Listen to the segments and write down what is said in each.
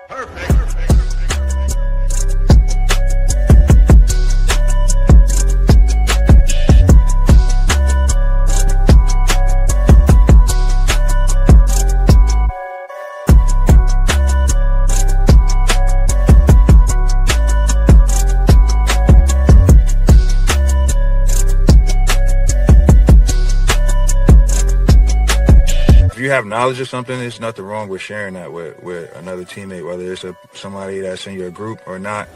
If you have knowledge of something, there's nothing wrong with sharing that with another teammate, whether it's somebody that's in your group or not.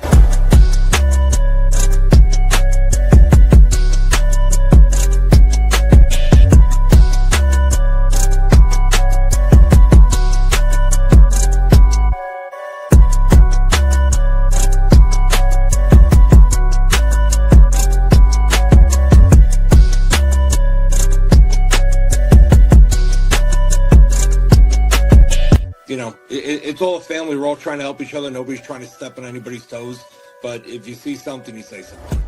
You know, it's all a family. We're all trying to help each other. Nobody's trying to step on anybody's toes. But if you see something, you say something.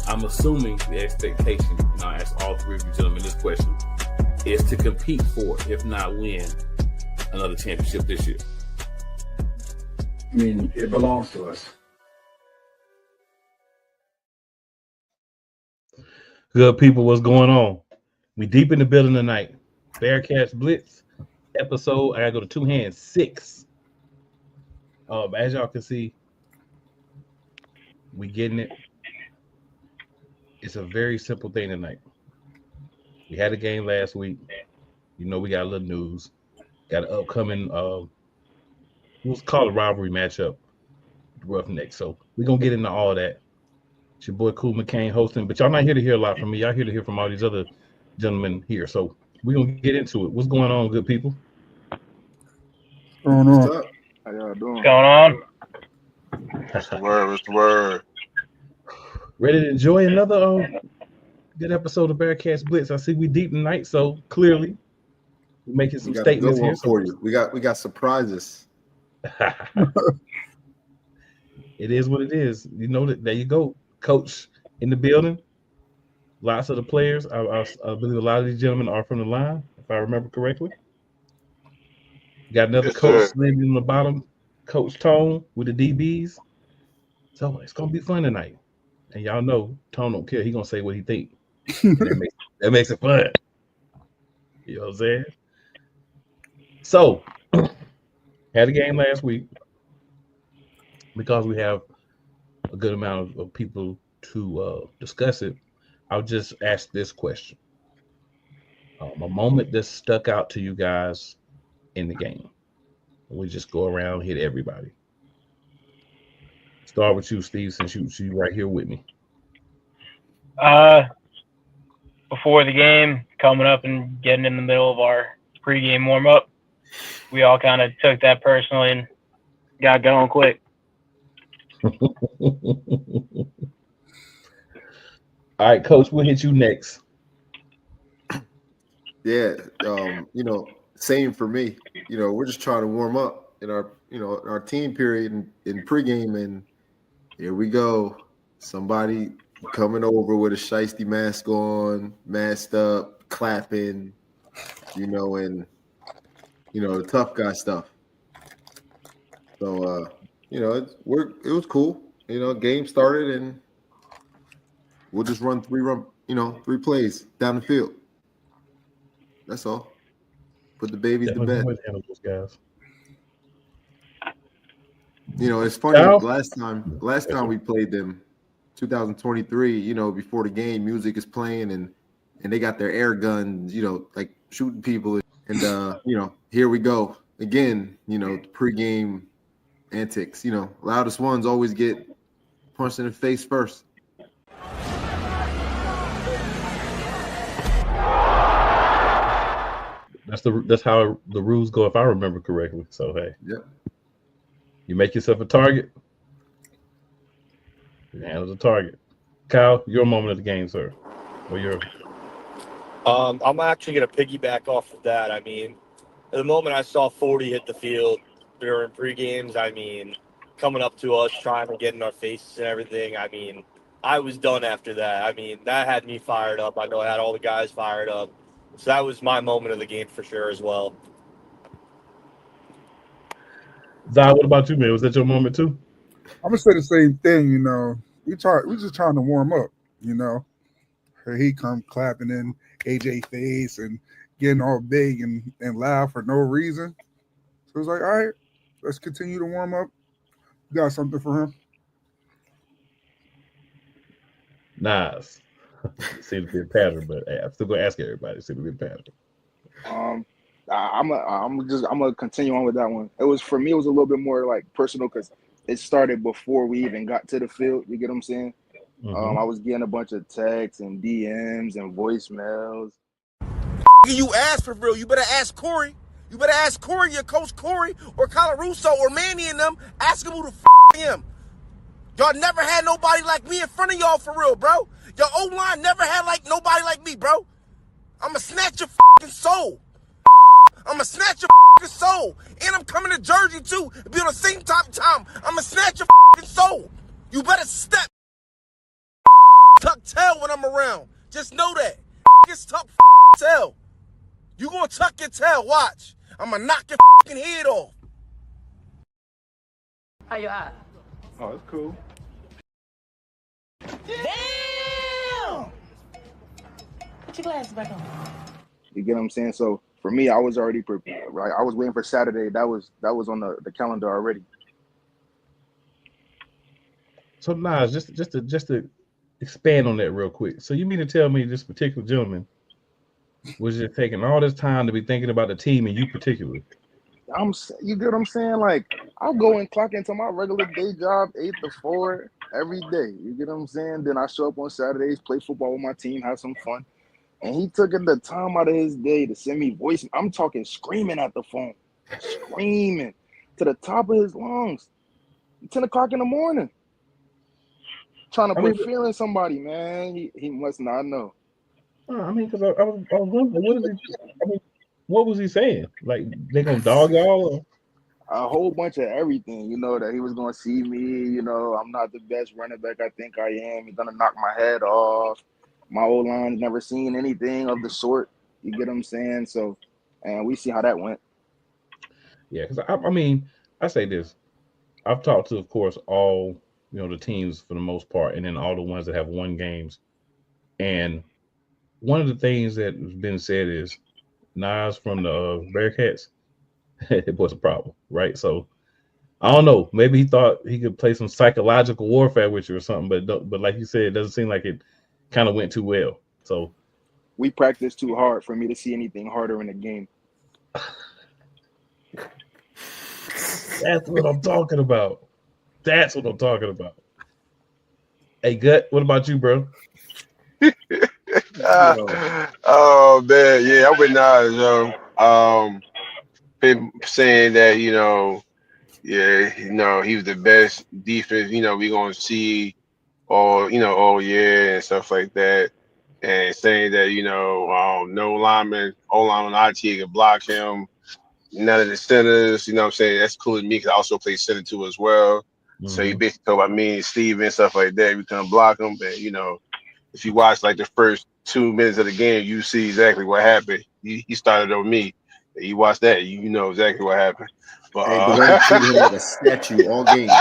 I'm assuming the expectation, and I ask all three of you gentlemen this question, is to compete for, if not win, another championship this year. I mean, it belongs to us. Good people, what's going on? We deep in the building tonight. Bearcats Blitz episode. I gotta go to two hands 6. As y'all can see, we getting it. It's a very simple thing tonight. We had a game last week. You know, we got a little news. Got an upcoming what's called a rivalry matchup, Roughneck. So we're gonna get into all that. It's your boy Cool McCain hosting, but y'all not here to hear a lot from me. Y'all here to hear from all these other gentlemen here. So we're gonna get into it. What's going on, good people? What's up? How y'all doing? What's going on? What's the word? What's the word? Ready to enjoy another good episode of Bearcats Blitz. I see we deep tonight, so clearly we're making some statements here. For you. We got surprises. It is what it is. You know that. There you go, coach in the building. Lots of the players. I believe a lot of these gentlemen are from the line, if I remember correctly. Got another coach sitting on the bottom, Coach Tone with the DBs. So it's gonna be fun tonight. And y'all know Tone don't care. He gonna say what he think. That makes it fun. You know what I'm saying? So had a game last week. Because we have a good amount of people to discuss it, I'll just ask this question. A moment that stuck out to you guys in the game. We just go around, hit everybody. Start with you, Steve, since you right here with me. Before the game, coming up and getting in the middle of our pregame warm-up, we all kind of took that personally and got going quick. All right, Coach, we'll hit you next. Yeah, same for me. We're just trying to warm up in our team period in pregame, and here we go. Somebody coming over with a Shady mask on, masked up, clapping, and the tough guy stuff. So it was cool. Game started and we'll just run three plays down the field. That's all. Put the babies to bed. Those guys. It's funny. Last time we played them, 2023. Before the game, music is playing and they got their air guns. Like shooting people. And here we go again. The pregame antics. Loudest ones always get punched in the face first. That's how the rules go, if I remember correctly. So hey, yep. You make yourself a target. You handle the target. Kyle, your moment of the game, sir. Or your. I'm actually going to piggyback off of that. I mean, at the moment I saw 40 hit the field during pre-games, I mean, coming up to us, trying to get in our faces and everything. I mean, I was done after that. I mean, that had me fired up. I know I had all the guys fired up. So that was my moment of the game for sure as well. Zai, what about you, man? Was that your moment too? I'm gonna say the same thing. You know, we just trying to warm up. You know, he come clapping in AJ face and getting all big and loud for no reason. So it's like, all right, let's continue to warm up. You got something for him? Nas. Seems to be a pattern, but hey, I'm still gonna ask everybody. Seems to be a pattern. I'm gonna continue on with that one. It was for me. It was a little bit more like personal because it started before we even got to the field. You get what I'm saying? I was getting a bunch of texts and DMs and voicemails. You ask for real. You better ask Corey. You better ask Corey, your coach Corey, or Colarusso, or Manny and them. Ask him who the I am. Y'all never had nobody like me in front of y'all for real, bro. Your O-line never had nobody like me, bro. I'ma snatch your soul. I'ma snatch your soul. And I'm coming to Jersey too. Be on the same time. I'ma snatch your soul. You better step. Tuck tail when I'm around. Just know that. It's tuck tail. You gonna tuck your tail, watch. I'ma knock your head off. How you at? Oh, it's cool. Damn! Put your glasses back on. You get what I'm saying? So for me, I was already prepared. Right, I was waiting for Saturday. That was on the calendar already. So Nas, just to expand on that real quick. So you mean to tell me this particular gentleman was just taking all this time to be thinking about the team and you particularly? You get what I'm saying? Like, I'll go and clock into my regular day job 8 to 4 every day. You get what I'm saying? Then I show up on Saturdays, play football with my team, have some fun. And he took the time out of his day to send me voice. I'm talking screaming at the phone, screaming to the top of his lungs. 10 o'clock in the morning. Trying to put fear in somebody, man. He must not know. I mean, because I was wondering, what was he saying? Like, they gonna dog y'all? Or? A whole bunch of everything, you know, that he was going to see me, you know, I'm not the best running back I think I am. He's going to knock my head off. My O-line's never seen anything of the sort. You get what I'm saying? So, and we see how that went. Yeah, because I mean, I say this. I've talked to, of course, all, the teams for the most part, and then all the ones that have won games. And one of the things that has been said is Nas from the Bearcats, it was a problem, right? So I don't know. Maybe he thought he could play some psychological warfare with you or something, but like you said, it doesn't seem like it kind of went too well. So we practiced too hard for me to see anything harder in the game. That's what I'm talking about. Hey, Gut, what about you, bro? Oh man, yeah, I'm with Nas, yo. Been saying that, he was the best defense, we gonna see all year and stuff like that. And saying that, no lineman, O-line on IT can block him, none of the centers, what I'm saying? That's cool to me because I also play center too as well. Mm-hmm. So you basically talk about me and Steve and stuff like that. We couldn't block him, but if you watch like the first 2 minutes of the game, you see exactly what happened. He started on me. You watch that, you know exactly what happened. But Dwayne treated him like a statue all game.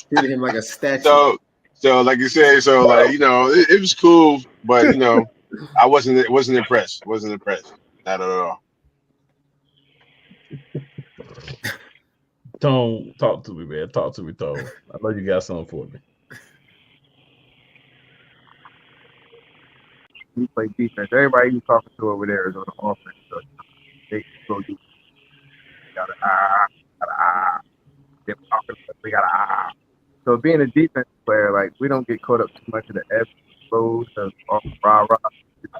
Treated him like a statue. So like you said, it was cool, but I wasn't impressed. Not at all. Tone, talk to me, man. Talk to me, Tone. I know you got something for me. We play defense. Everybody you talking to over there is on the offense. So they go do. We got So being a defense player, like we don't get caught up too much of the ebbs and flows of rah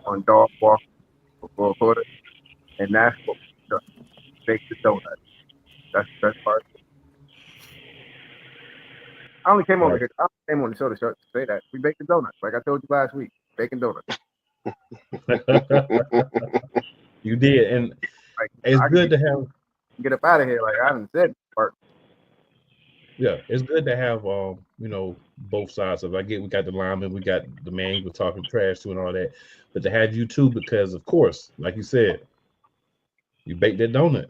on dog walk for a quarter, and that's what makes the donut. That's the best part. I only came over here. I came on the show to say that we baked the donuts. Like I told you last week, baking donuts. You did, and like, it's good to have. Get up out of here. Like I haven't said part. Yeah, it's good to have both sides of it. I get we got the lineman, we got the man you were talking trash to and all that, but to have you too, because of course, like you said, you bake that donut.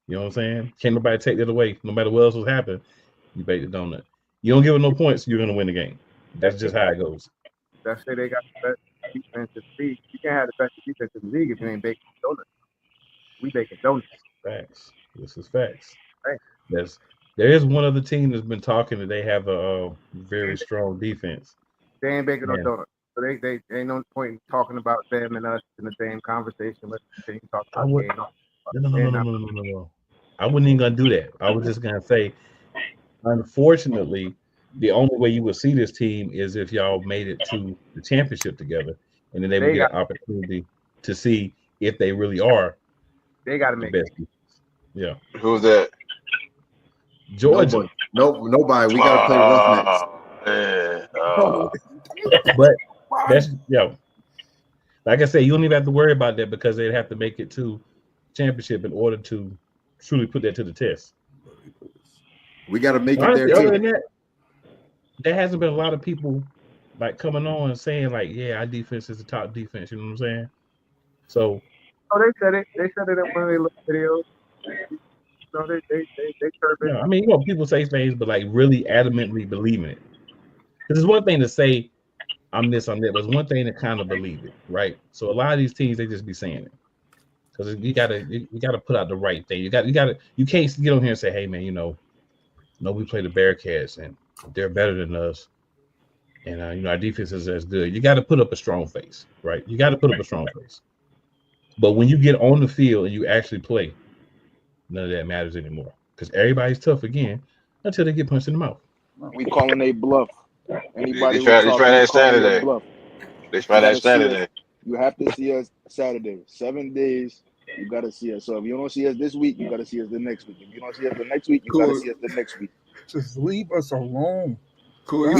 You know what I'm saying? Can't nobody take that away. No matter what else was happening, you bake the donut. You don't give them no points, you're gonna win the game. That's just how it goes. That's say they got the best defense in the league. You can't have the best defense in the league if you ain't baking donuts. We baking donuts. Facts. This is facts. Right. There is one other team that's been talking that they have a very strong defense. They ain't baking no Man. donuts. So they ain't no point in talking about them and us in the same conversation. Let's continue to talk I about would no. I wasn't even gonna do that. I was just gonna say, unfortunately, the only way you would see this team is if y'all made it to the championship together, and then they would get an opportunity to see if they really are. They got to the make best. it. Yeah. Who's that? Georgia. Nobody. We got to play Roughnecks. But that's like I said, you don't even have to worry about that because they'd have to make it to championship in order to truly put that to the test. We got to make Honestly, it there other too. than that, there hasn't been a lot of people like coming on and saying like, yeah, our defense is the top defense. You know what I'm saying? So. Oh, they said it. They said it in one of their little videos. So they chirp it. Yeah, I mean, people say things, but like really adamantly believing it. Because it's one thing to say I'm this, I'm that, but it's one thing to kind of believe it, right? So a lot of these teams they just be saying it because you gotta put out the right thing. You can't get on here and say, hey man, we play the Bearcats and they're better than us, and our defense is as good. You got to put up a strong face, right? You got to put up a strong face. But when you get on the field and you actually play, none of that matters anymore because everybody's tough again until they get punched in the mouth. We calling a bluff. Anybody They try that Saturday. Bluff. They try that Saturday. You have to see us Saturday. 7 days. You got to see us. So if you don't see us this week, you got to see us the next week. If you don't see us the next week, you got to see us the next week. Just leave us alone. Cool.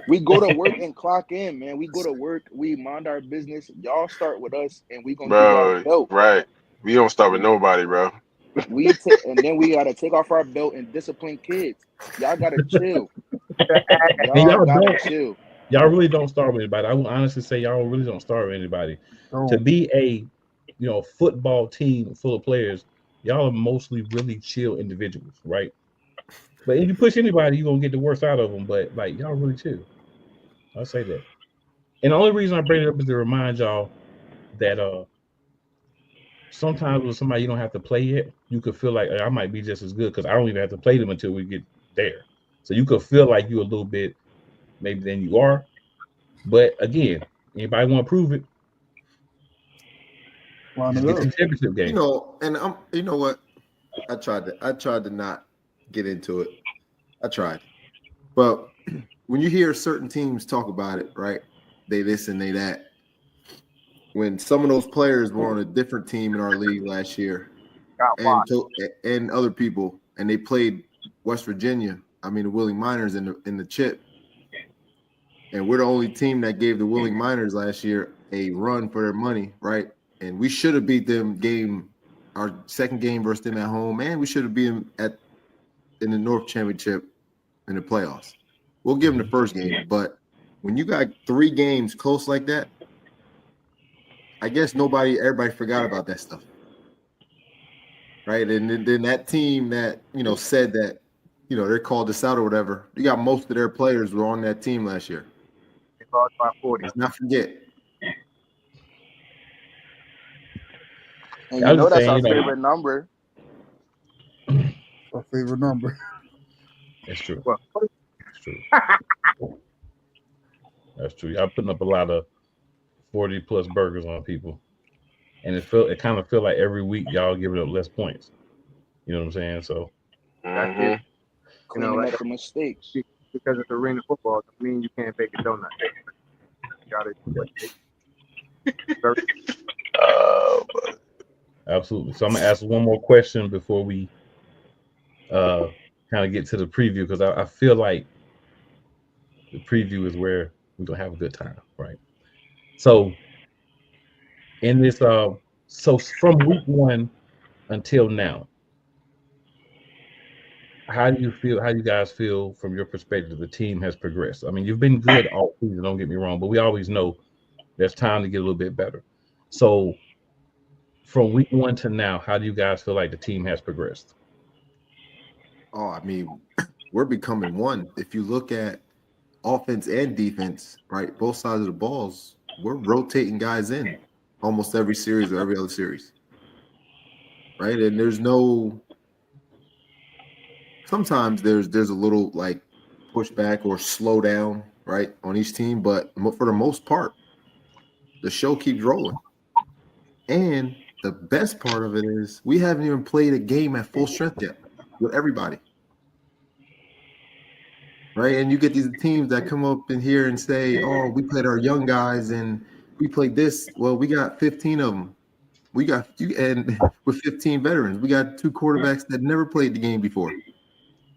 We go to work and clock in, man. We go to work. We mind our business. Y'all start with us, and we gonna give y'all a belt. Right. We don't start with nobody, bro. And then we gotta take off our belt and discipline kids. Y'all gotta chill. Y'all gotta chill. Y'all really don't start with anybody. I will honestly say y'all really don't start with anybody. To be a football team full of players, y'all are mostly really chill individuals, right? But if you push anybody, you're gonna get the worst out of them. But like y'all really chill. I'll say that. And the only reason I bring it up is to remind y'all that sometimes with somebody you don't have to play yet, you could feel like I might be just as good because I don't even have to play them until we get there. So you could feel like you're a little bit maybe than you are. But again, anybody want to prove it? Just get to the championship game. And you know what? I tried to not get into it. I tried. But when you hear certain teams talk about it, right? They this and they that. When some of those players were on a different team in our league last year, and other people, and they played West Virginia. I mean, the Willing Miners in the chip, and we're the only team that gave the Willing Miners last year a run for their money, right? And we should have beat them our second game versus them at home, and we should have beat them in the North Championship in the playoffs. We'll give them the first game, but when you got 3 games close like that, I guess everybody forgot about that stuff, right? And then that team that said that they called us out or whatever, you got most of their players were on that team last year. They lost by 40. Let's not forget. And that's our favorite number. Our favorite number. That's true. That's true. That's true. Y'all putting up a lot of 40+ burgers on people, and it kind of feel like every week y'all giving up less points. You know what I'm saying? So that's it. Cleaning up the mistakes. Because it's arena football doesn't mean you can't bake a donut. You got it. Absolutely. So I'm gonna ask one more question before we kind of get to the preview, because I feel like the preview is where we're gonna have a good time, right? So in this so from week 1 until now, how do you feel? How do you guys feel from your perspective? The team has progressed. I mean, you've been good all season. Don't get me wrong, but we always know there's time to get a little bit better. So, from week 1 to now, how do you guys feel like the team has progressed? Oh, I mean, we're becoming one. If you look at offense and defense, right, both sides of the balls, we're rotating guys in almost every series or every other series, right? And there's no. Sometimes there's a little like pushback or slow down, right, on each team, but for the most part, the show keeps rolling. And the best part of it is we haven't even played a game at full strength yet with everybody. Right. And you get these teams that come up in here and say, oh, we played our young guys and we played this. Well, we got 15 of them. We got you, and with 15 veterans, we got 2 quarterbacks that never played the game before.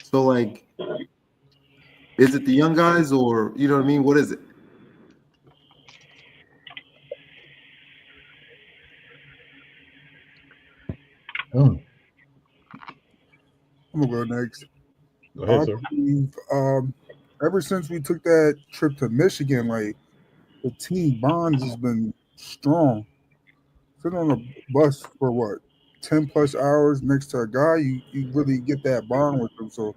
So, like, is it the young guys or, you know what I mean? What is it? Oh, I'm gonna go next. go ahead, I sir. believe ever since we took that trip to Michigan, like the team bonds has been strong. Sitting on a bus for what 10+ hours next to a guy, you really get that bond with them. So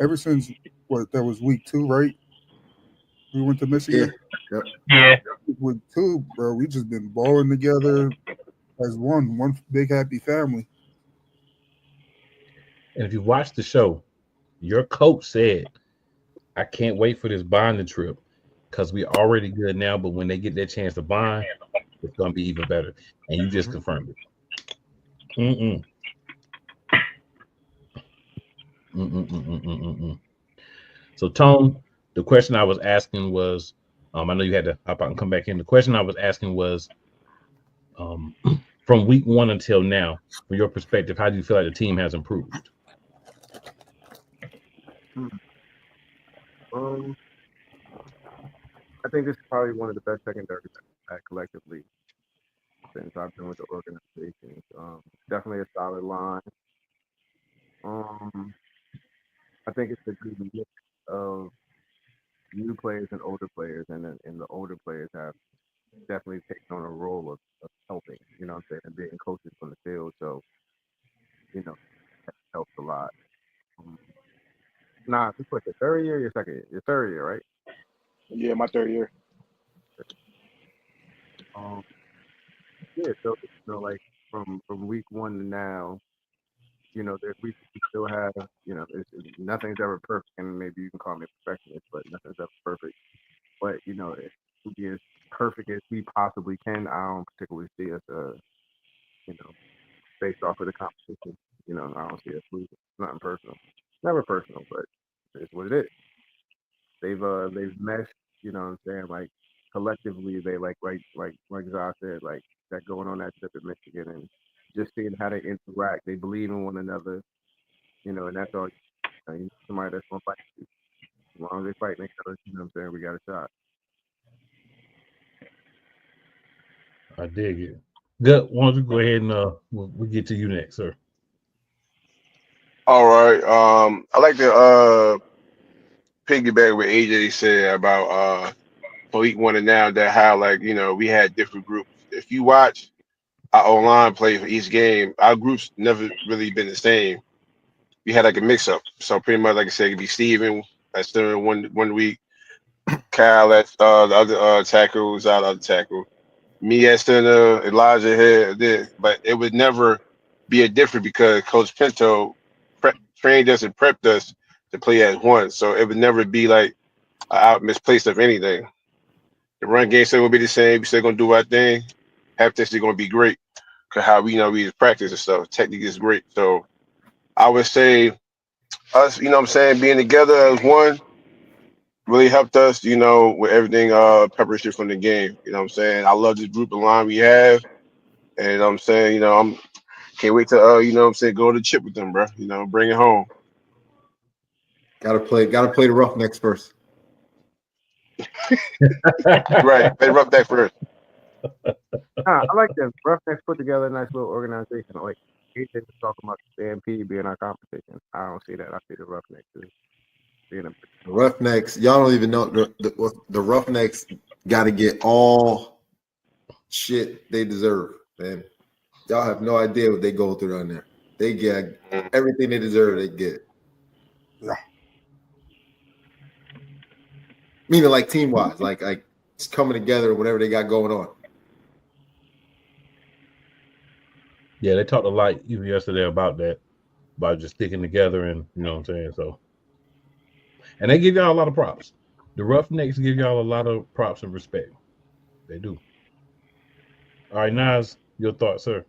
ever since what that was week 2, right? We went to Yeah. Michigan. Yep. Yeah. Week 2, bro. We just been balling together as one big happy family. And if you watch the show, your coach said, "I can't wait for this bonding trip because we already good now, but when they get their chance to bond, it's gonna be even better." And you just confirmed it. Mm-mm. Mm-mm-mm-mm-mm-mm. So, Tone, the question I was asking was, I know you had to hop out and come back in. The question I was asking was, from week 1 until now, from your perspective, how do you feel like the team has improved? I think this is probably one of the best secondaries I've had collectively since I've been with the organization. Definitely a solid line. I think it's a good mix of new players and older players, and the older players have definitely taken on a role of helping, you know what I'm saying, and being coaches from the field. So, you know, that helps a lot. Nah, this was your third year, your second year, your third year, right? Yeah, my third year. Yeah, so like from week 1 to now, you know, we still have, you know, nothing's ever perfect, and maybe you can call me a perfectionist, but nothing's ever perfect. But you know, to be as perfect as we possibly can, I don't particularly see us, you know, based off of the competition. You know, I don't see us losing. It's nothing personal, never personal, but it's what it is. They've meshed. You know what I'm saying? Like collectively, they like Zah said, like that going on that trip at Michigan and just seeing how they interact. They believe in one another. You know, and that's all. You know, somebody that's gonna fight you. As long as they fight each other, you know what I'm saying? We got a shot. I dig it. Good. Why don't you go ahead and we'll get to you next, sir. All right. I like to piggyback what AJ said about for week 1 and now that how like you know we had different groups. If you watch our online play for each game, our groups never really been the same. We had like a mix up. So pretty much like I said, it could be Steven at center one week, Kyle at the other tackle was out the other tackle. Me at center, Elijah here, this, but it would never be a different because Coach Pinto trained us and prepped us to play as one. So it would never be like an out misplaced of anything. The run game still gonna be the same. We still gonna do our thing. Half testing gonna be great because how we we practice and stuff. Technique is great. So I would say us, you know what I'm saying, being together as one really helped us, with everything preparation from the game. You know what I'm saying? I love this group of line we have. And you know what I'm saying, I'm can't wait to what I'm saying, go to the chip with them, bro. Bring it home. Gotta play the Roughnecks first. Right. Play Roughnecks first. I like that. Roughnecks put together a nice little organization. I like AJ was talking about the Stampede being our competition. I don't see that. I see the Roughnecks being a The Roughnecks, y'all don't even know the Roughnecks got to get all shit they deserve, man. Y'all have no idea what they go through down there. They get everything they deserve. They get. Yeah. Meaning like team wise, like it's coming together. Whatever they got going on. Yeah, they talked a lot even yesterday about that, about just sticking together, and you know what I'm saying. So, and they give y'all a lot of props. The Roughnecks give y'all a lot of props and respect. They do. All right, Nas, your thoughts, sir?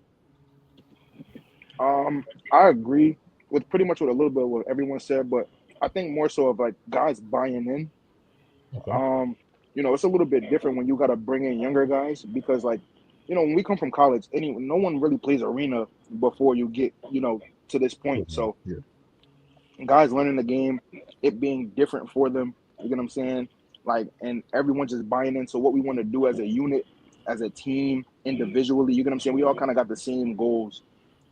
I agree with pretty much with a little bit of what everyone said, but I think more so of like guys buying in. Okay. You know, it's a little bit different when you got to bring in younger guys because, like, you know, when we come from college, no one really plays arena before you get, you know, to this point. So, Yeah. guys learning the game, it being different for them. You get what I'm saying? Like, and everyone just buying in. So, what we want to do as a unit, as a team, individually, you get what I'm saying? We all kind of got the same goals.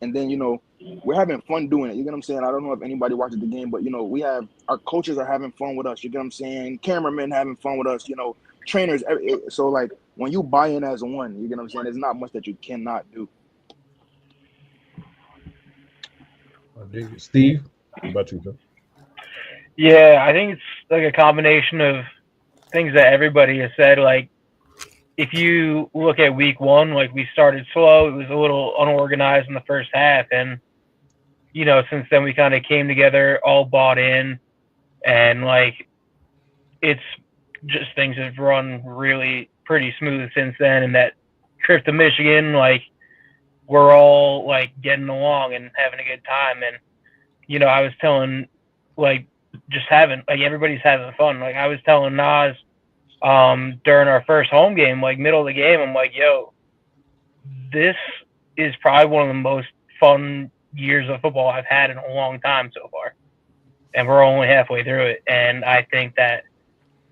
And then, you know, we're having fun doing it. You get what I'm saying? I don't know if anybody watches the game, but, you know, we have our coaches are having fun with us. You get what I'm saying? Cameramen having fun with us, you know, trainers. So, like, when you buy in as one, you get what I'm saying? There's not much that you cannot do. I dig it. Steve, what about you, sir? Yeah, I think it's like a combination of things that everybody has said. Like, if you look at week one, like we started slow, it was a little unorganized in the first half, and you know, since then we kind of came together, all bought in, and like it's just things have run really pretty smooth since then. And that trip to Michigan, like we're all like getting along and having a good time. And you know, I was telling like just having like everybody's having fun. Like I was telling Nas during our first home game, like middle of the game, I'm like, yo, this is probably one of the most fun years of football I've had in a long time so far. And we're only halfway through it. And I think that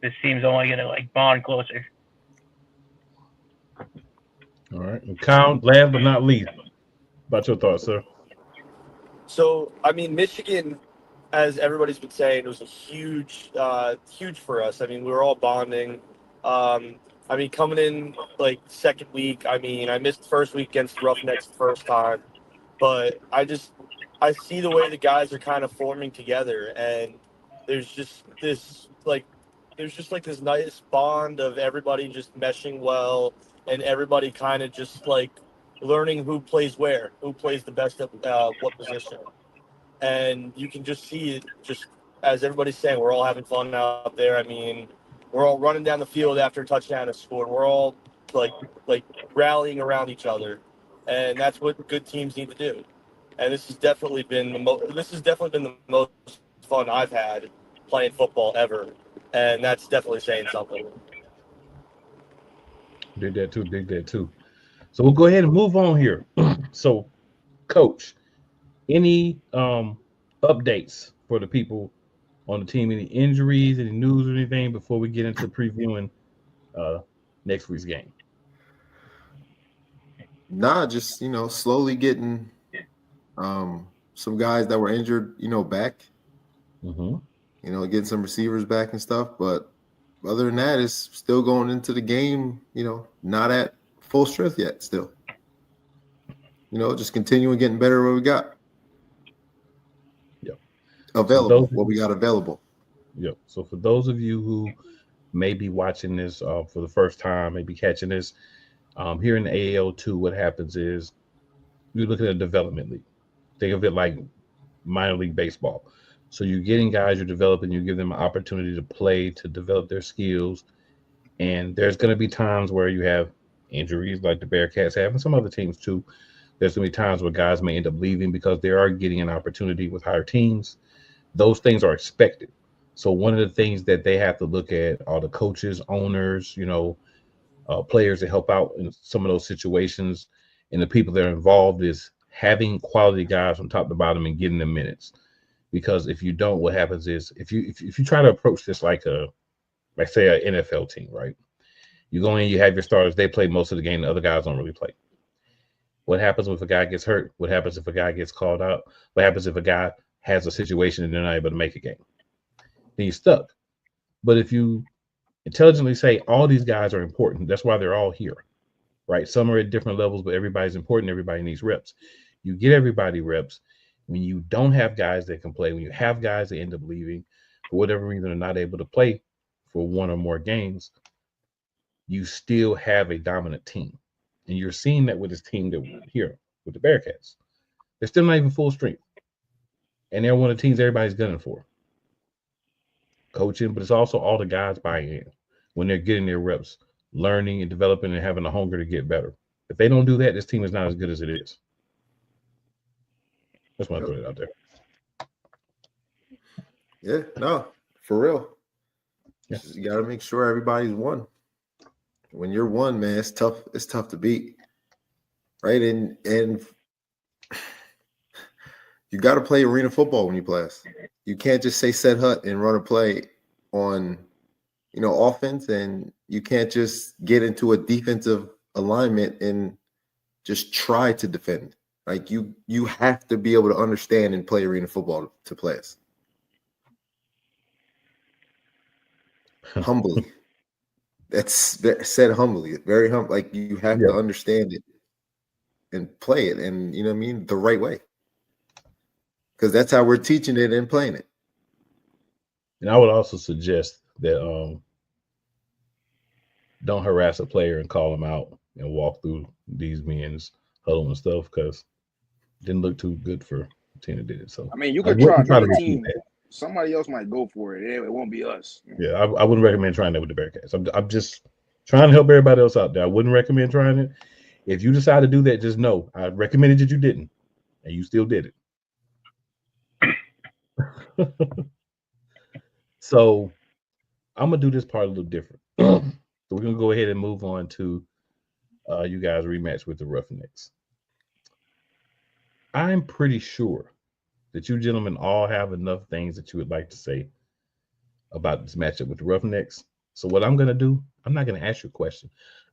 this team's only going to like bond closer. All right. And Kyle, last but not least, about your thoughts, sir? So, I mean, Michigan, as everybody's been saying, it was a huge for us. I mean, we were all bonding. I mean, coming in like second week, I mean, I missed the first week against Roughnecks the first time, but I see the way the guys are kind of forming together, and there's just this this nice bond of everybody just meshing well, and everybody kind of just like learning who plays where, who plays the best at what position. And you can just see it, just as everybody's saying, we're all having fun out there. I mean, we're all running down the field after a touchdown is scored. We're all like rallying around each other, and that's what good teams need to do. And this has definitely been the most fun I've had playing football ever, and that's definitely saying something. Dig that too. So we'll go ahead and move on here. So, Coach, any updates for the people on the team? Any injuries, any news or anything before we get into previewing next week's game? Nah, just slowly getting some guys that were injured, back. Mm-hmm. Getting some receivers back and stuff. But other than that, it's still going into the game, not at full strength yet still. Just continuing getting better what we got. Yep. Available, what we got available. Yep. So for those of you who may be watching this for the first time, maybe catching this, here in the AAL2, what happens is you look at a development league. Think of it like minor league baseball. So you're getting guys, you're developing, you give them an opportunity to play, to develop their skills. And there's going to be times where you have injuries like the Bearcats have, and some other teams too. There's going to be times where guys may end up leaving because they are getting an opportunity with higher teams. Those things are expected. So one of the things that they have to look at are the coaches, owners, players that help out in some of those situations, and the people that are involved is having quality guys from top to bottom and getting them minutes. Because if you don't, what happens is if you try to approach this like say an NFL team, right? You go in, you have your starters, they play most of the game, the other guys don't really play. What happens if a guy gets hurt? What happens if a guy gets called out? What happens if a guy has a situation and they're not able to make a game? Then you're stuck. But if you intelligently say all these guys are important, that's why they're all here, right? Some are at different levels, but everybody's important. Everybody needs reps. You get everybody reps. When you don't have guys that can play, when you have guys that end up leaving for whatever reason are not able to play for one or more games, you still have a dominant team. And you're seeing that with this team that we're here with the Bearcats. They're still not even full strength. And they're one of the teams everybody's gunning for. Coaching, but it's also all the guys buying in when they're getting their reps, learning and developing and having a hunger to get better. If they don't do that, this team is not as good as it is. That's why I put it out there. Yeah, no, for real. Yeah. You got to make sure everybody's one. When you're one, man, it's tough. It's tough to beat, right? And you got to play arena football when you play us. You can't just say set hut and run a play on, offense, and you can't just get into a defensive alignment and just try to defend. Like you have to be able to understand and play arena football to play us. Humbly. That's said humbly. Very humble. Like you have to understand it and play it, and you know what I mean, the right way. Because that's how we're teaching it and playing it. And I would also suggest that don't harass a player and call him out and walk through these men's huddle and stuff, because it didn't look too good for the team that did it. So I mean, you could try another team. Somebody else might go for it. It won't be us. Yeah, I wouldn't recommend trying that with the Bearcats. I'm just trying to help everybody else out there. I wouldn't recommend trying it. If you decide to do that, just know I recommended that you didn't, and you still did it. So I'm gonna do this part a little different. So we're gonna go ahead and move on to you guys' rematch with the Roughnecks. I'm pretty sure that you gentlemen all have enough things that you would like to say about this matchup with the Roughnecks. So what I'm gonna do, I'm not gonna ask you a question.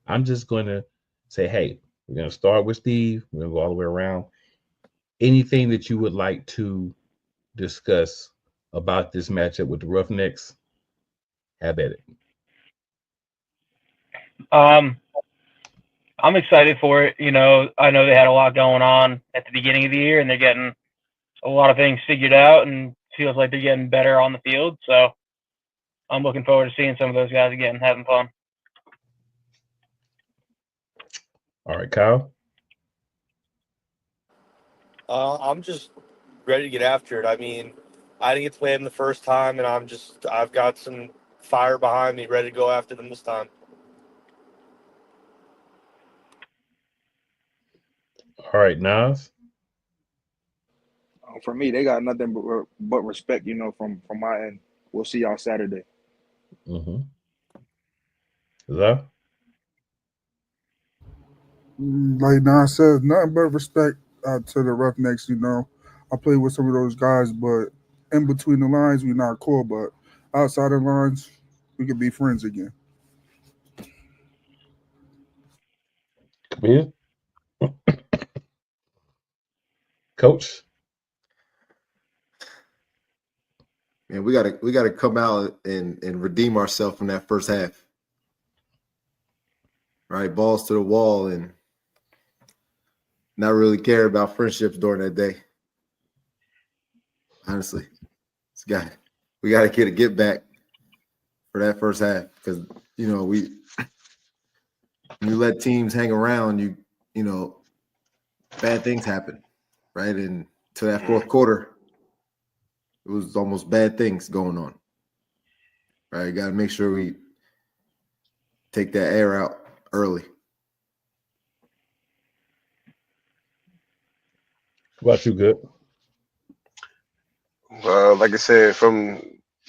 I'm just gonna say, hey, we're gonna start with Steve. We're gonna go all the way around. Anything that you would like to discuss about this matchup with the Roughnecks, have at it. I'm excited for it. I know they had a lot going on at the beginning of the year, and they're getting a lot of things figured out, and feels like they're getting better on the field. So I'm looking forward to seeing some of those guys again and having fun. All right, Kyle. I'm just ready to get after it. I mean, I didn't get to play them the first time, and I've got some fire behind me, ready to go after them this time. All right, Nas. For me, they got nothing but respect, from my end. We'll see y'all Saturday. Mm-hmm. That? Like Nas says, nothing but respect to the Roughnecks. I played with some of those guys, but in between the lines, we're not cool. But outside the lines, we could be friends again. Yeah. Coach. Man, we gotta come out and redeem ourselves from that first half. Right, balls to the wall and not really care about friendships during that day. Honestly, we got to get back for that first half, because we let teams hang around, bad things happen, right? And to that fourth quarter, it was almost bad things going on. Right, you got to make sure we take that air out early. What about you, Good? Like I said, from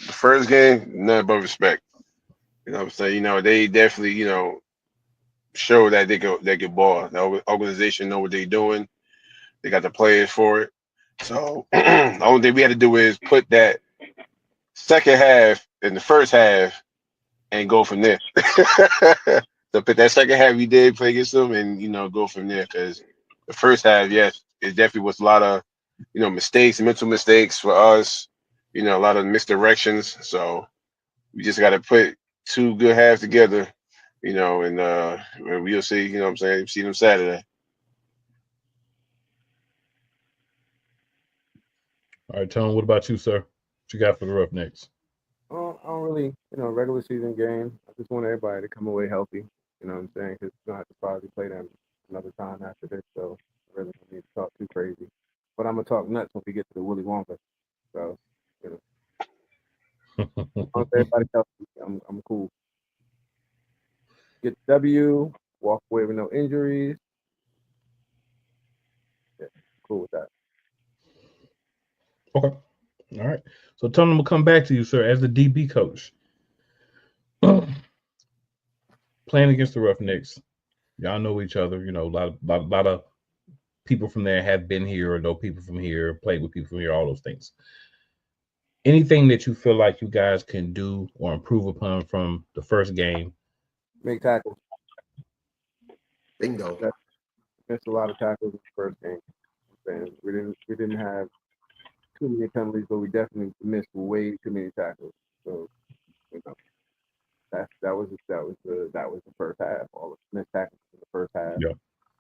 the first game, nothing but respect. You know what I'm saying? They definitely, show that they could ball. The organization know what they're doing. They got the players for it. So the only thing we had to do is put that second half in the first half and go from there. So put that second half we did play against them and go from there, because the first half, yes, it definitely was a lot of, mistakes, mental mistakes for us. A lot of misdirections. So we just got to put two good halves together, and we'll see. You know what I'm saying? See them Saturday. All right, Tone, what about you, sir? What you got for the Roughnecks? I don't really, regular season game. I just want everybody to come away healthy. You know what I'm saying? Because we're going to have to probably play them another time after this. So I really don't need to talk too crazy. But I'm going to talk nuts when we get to the Willy Wonka. So, as long as everybody's healthy, I'm cool. Get the W, walk away with no injuries. Yeah, cool with that. Okay. All right. So Tony, I'm gonna come back to you, sir, as the DB coach. Playing against the Roughnecks, y'all know each other. A lot of people from there have been here or know people from here, played with people from here, all those things. Anything that you feel like you guys can do or improve upon from the first game? Make tackles. Bingo. Missed a lot of tackles in the first game. We didn't have too many penalties, but we definitely missed way too many tackles. So that was the first half. All the missed tackles in the first half. Yeah.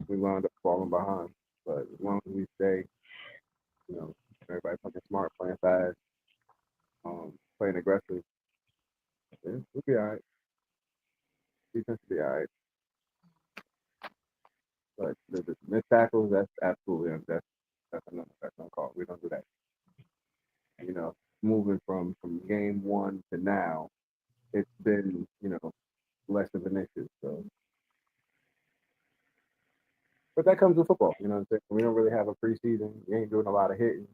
We wound up falling behind. But as long as we stay, everybody playing smart, playing fast, playing aggressive, we'll be all right. Defense will be all right. But the missed tackles, that's absolutely that's another call. We don't do that. Moving from game one to now, it's been less of an issue. So, but that comes with football. You know what I'm saying? We don't really have a preseason. We ain't doing a lot of hitting.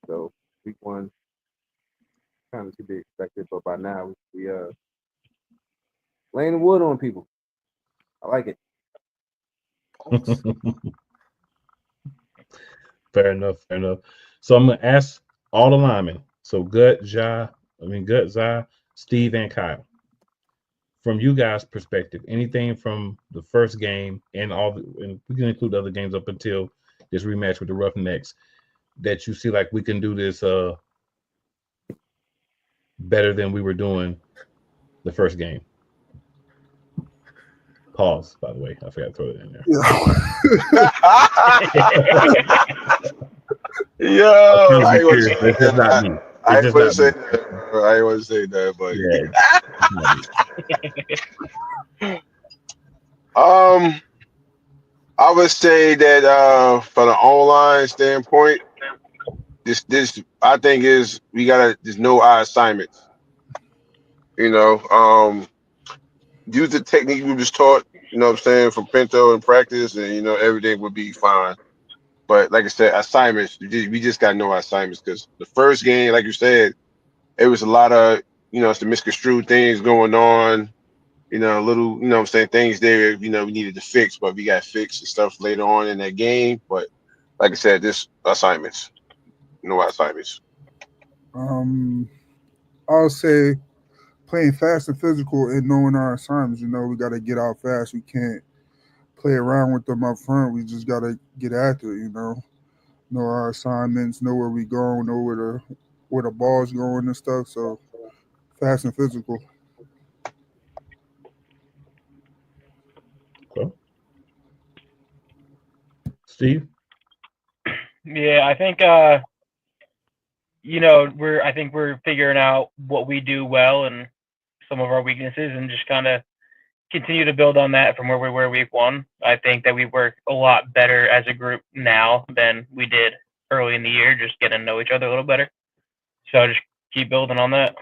So week one kind of to be expected. But by now we laying the wood on people. I like it. Fair enough. So I'm gonna ask all the linemen. So Gut, Zai, Steve, and Kyle. From you guys' perspective, anything from the first game and and we can include other games up until this rematch with the Roughnecks that you see like we can do this better than we were doing the first game. Pause, by the way. I forgot to throw it in there. Yo, I ain't want to say that. Not me. I ain't want to say that. I ain't want to say that, but I would say that from an online standpoint, this I think is we gotta just know our assignments. Use the technique we was taught. You know what I'm saying, from Pinto and practice, and everything would be fine. But like I said, assignments, we just got to know our assignments because the first game, like you said, it was a lot of, some misconstrued things going on, little, what I'm saying, things there, we needed to fix, but we got fixed and stuff later on in that game. But like I said, this assignments, our assignments. I'll say playing fast and physical and knowing our assignments. We got to get out fast. We can't play around with them up front. We just got to get after it, know our assignments, know where we going, know where the ball's going and stuff. So fast and physical. Okay. Steve? Yeah, I think we're figuring out what we do well and some of our weaknesses and just kind of continue to build on that from where we were week one. I think that we work a lot better as a group now than we did early in the year, just getting to know each other a little better. So just keep building on that.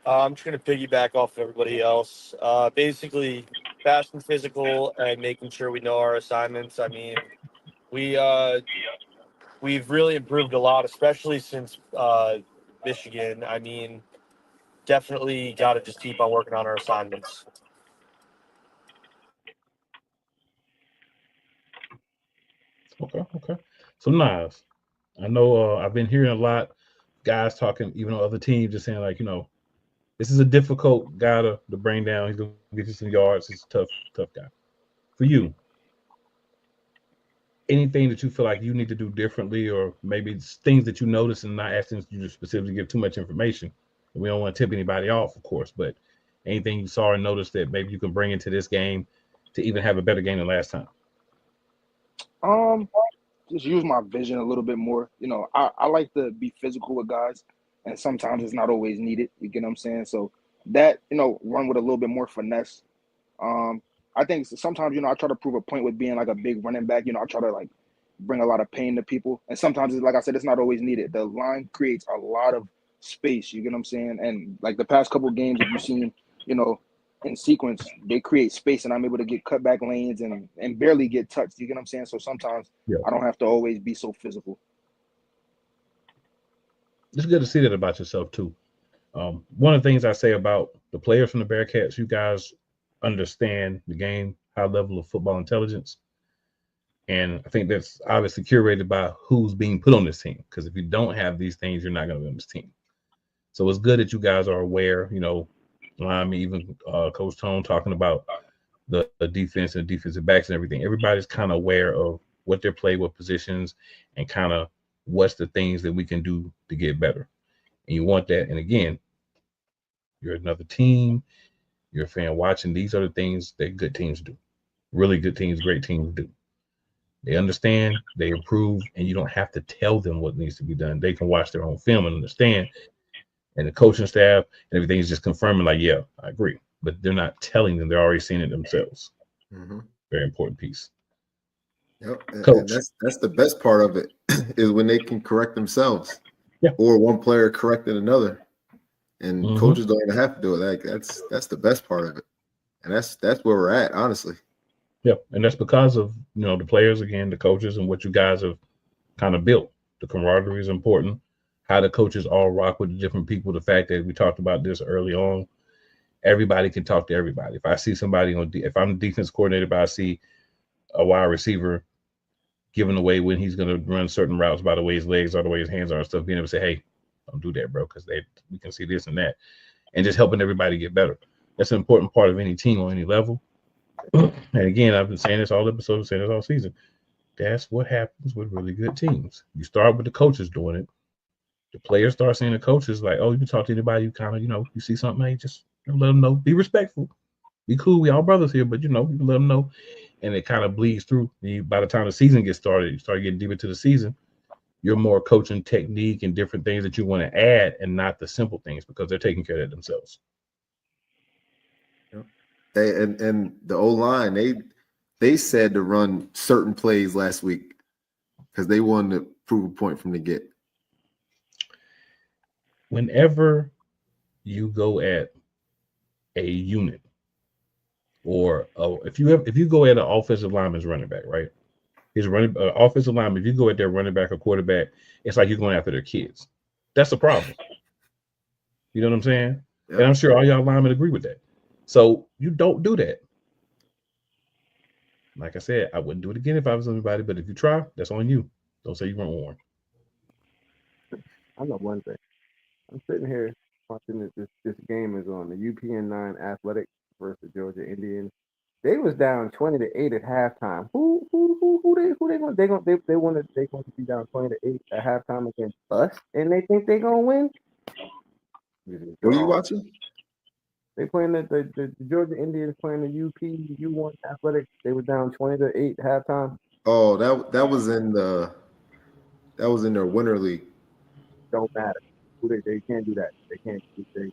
I'm just going to piggyback off everybody else. Basically, fast and physical and making sure we know our assignments. I mean, we've really improved a lot, especially since Michigan. I mean, definitely got to just keep on working on our assignments. Okay. So Nas, I know I've been hearing a lot guys talking, even on other teams, just saying like, This is a difficult guy to bring down. He's gonna get you some yards. He's a tough guy. For you, anything that you feel like you need to do differently, or maybe it's things that you notice, and not asking you to specifically give too much information. We don't want to tip anybody off, of course, but anything you saw and noticed that maybe you can bring into this game to even have a better game than last time. Just use my vision a little bit more. You know, I like to be physical with guys, and sometimes it's not always needed. You get what I'm saying? So that, you know, run with a little bit more finesse. I think sometimes, you know, I try to prove a point with being like a big running back. You know, I try to like bring a lot of pain to people, and sometimes, like I said, it's not always needed. The line creates a lot of space. You get what I'm saying? And like the past couple of games that you've seen, you know, in sequence, they create space, and I'm able to get cutback lanes and barely get touched. You get what I'm saying? So sometimes I don't have to always be so physical. It's good to see that about yourself too. One of the things I say about the players from the Bearcats, you guys understand the game, high level of football intelligence. And I think that's obviously curated by who's being put on this team. Because if you don't have these things, you're not going to be on this team. So it's good that you guys are aware, you know, even Coach Tone talking about the defense and defensive backs and everything. Everybody's kind of aware of what their play, what positions, and kind of what's the things that we can do to get better. And you want that. And again, you're another team. You're a fan watching. These are the things that good teams do. Really good teams, great teams do. They understand, they improve, and you don't have to tell them what needs to be done. They can watch their own film and understand. And the coaching staff and everything is just confirming, like, yeah, I agree. But they're not telling them. They're already seeing it themselves. Mm-hmm. Very important piece. Yep. Coach. And that's the best part of it is when they can correct themselves. Yeah. Or one player correcting another. And coaches don't even have to do it. Like that's the best part of it. And that's where we're at, honestly. Yeah. And that's because of, you know, the players, again, the coaches, and what you guys have kind of built. The camaraderie is important. How the coaches all rock with the different people. The fact that we talked about this early on. Everybody can talk to everybody. If I see somebody if I'm the defense coordinator, but I see a wide receiver giving away when he's going to run certain routes by the way his legs are, the way his hands are and stuff, being able to say, hey, don't do that, bro, because we can see this and that. And just helping everybody get better. That's an important part of any team on any level. And again, I've been saying this all episodes, saying this all season. That's what happens with really good teams. You start with the coaches doing it. The players start seeing the coaches like, oh, you can talk to anybody. You kind of, you know, you see something, hey, just let them know. Be respectful. Be cool. We all brothers here, but, you know, you can let them know. And it kind of bleeds through. By the time the season gets started, you start getting deeper into the season. You're more coaching technique and different things that you want to add and not the simple things because they're taking care of it themselves. And the O-line, they said to run certain plays last week because they wanted to prove a point from the get. Whenever you go at a unit or if you go at an offensive lineman's running back, right? His offensive lineman, if you go at their running back or quarterback, it's like you're going after their kids. That's the problem. You know what I'm saying? Yep. And I'm sure all y'all linemen agree with that. So you don't do that. Like I said, I wouldn't do it again if I was anybody, but if you try, that's on you. Don't say you weren't warned. I know one thing. I'm sitting here watching this game is on the UPN 9 Athletics versus Georgia Indians. They was down 20-8 at halftime. Who they going to be down 20-8 at halftime against us, and they think they're gonna win. What are you watching? They playing the Georgia Indians playing the U1 Athletics. They were down 20-8 at halftime. Oh, that was in their winter league. Don't matter. They can't do that. They can't. They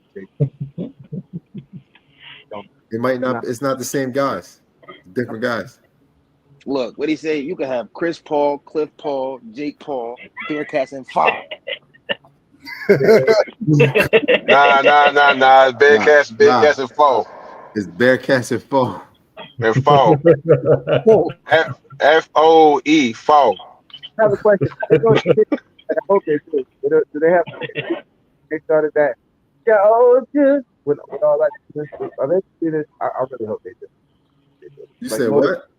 don't. It might not. It's not the same guys. Different guys. Look, what he say? You can have Chris Paul, Cliff Paul, Jake Paul, Bearcats, and 5. Nah. Bearcats and 4. It's Bearcats and 4. And 4. FOE 4. I have a question. I hope they do. Do they have? They started that. Georgia with all that. Are they do this? I really hope they do. You said what?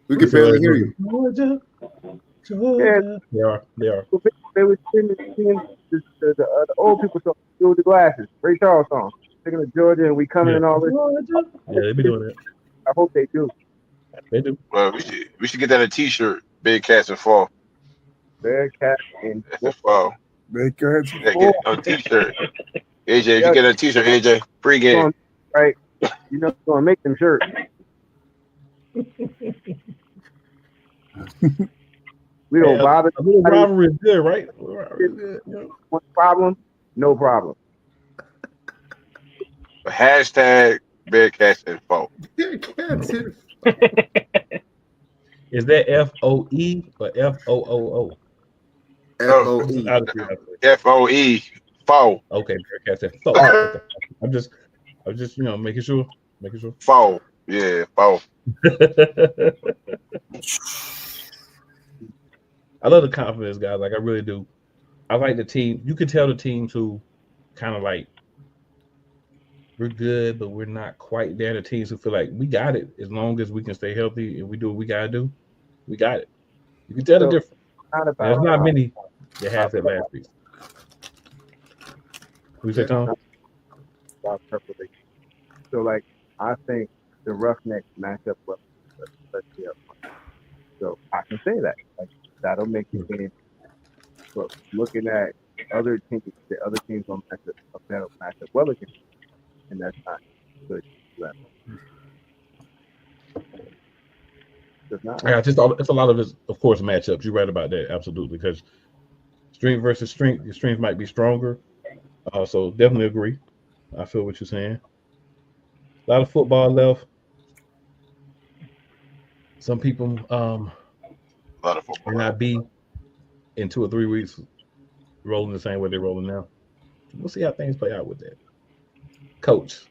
We can barely hear you. Georgia. Yeah. They are. They were singing the old people song, "Through the Glasses," Ray Charles song. Speaking of Georgia, and we coming and all this. Yeah, they be doing that. I hope they do. They do. Well, we should get that a T-shirt. Bearcats in fall. Bearcat and fall. Bearcats. Yeah, get a T-shirt. AJ, if you get a T-shirt, AJ, pre-game. Right. You know, we're gonna make them shirts. We don't bother. A little rivalry is good, right? One problem, no problem. Hashtag Bearcats in fall. Is that FOE or FOOO? FOE. FOE. Fall. Okay, Bearcats at fall. Okay. I'm just making sure. Fall. Yeah, fall. I love the confidence, guys. Like, I really do. I like the team. You can tell the teams who kind of like, we're good, but we're not quite there. The teams who feel like we got it as long as we can stay healthy and we do what we got to do. We got it. You can tell the difference. There's not many that has that last piece. What you say, Tom? So, like, I think the Roughnecks match up well. Let's see up. So I can say that. Like, that'll make the game. But looking at other teams, the other teams don't match up well against, and that's not good. Yeah, it's a lot of it, of course, matchups. You're right about that, absolutely. Because strength versus strength, your strength might be stronger. So definitely agree. I feel what you're saying. A lot of football left. Some people may not be in 2 or 3 weeks rolling the same way they're rolling now. We'll see how things play out with that. Coach,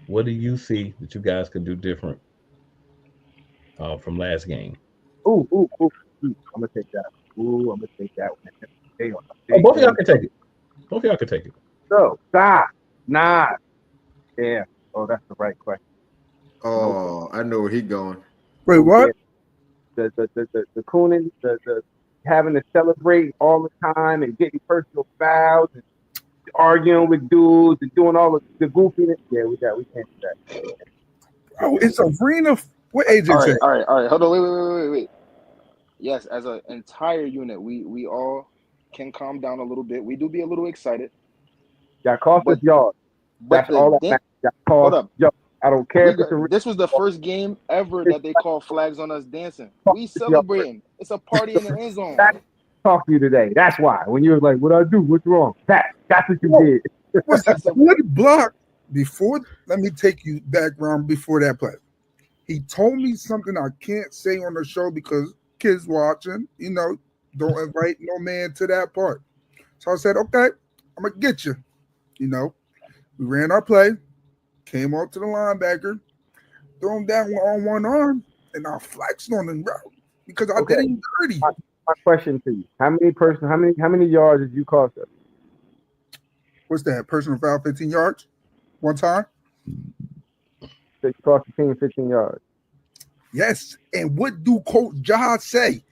what do you see that you guys can do different from last game? Ooh. I'm gonna take that. I'm gonna take that one. Both of y'all can take it. Both of y'all can take it. So stop. Nah. Yeah. Oh, that's the right question. Oh, I know where he's going. Wait, what? The cooning, the having to celebrate all the time and getting personal fouls and arguing with dudes and doing all of the goofiness. Yeah, we can't do that. Oh, it's arena. What agent said? All right. Hold on. Wait. Yes, as an entire unit, we all can calm down a little bit. We do be a little excited. Y'all cost us yards. That's all that matters. Y'all cost yards. I don't care. This was the first game ever that they called flags on us dancing. We celebrating. It's a party in the end zone. Talk to you today. That's why. When you were like, "What I do? What's wrong?" That's what you did. What block before? Let me take you background before that play. He told me something I can't say on the show because kids watching. You know, don't invite no man to that part. So I said, "Okay, I'm gonna get you." You know, we ran our play. Came up to the linebacker, threw him down on one arm, and I flexed on him, bro, because I did him dirty. My question to you: How many yards did you cost us? What's that? Personal foul, 15 yards, one time. So you cost the team 15 yards. Yes, and what do Coach Ja say?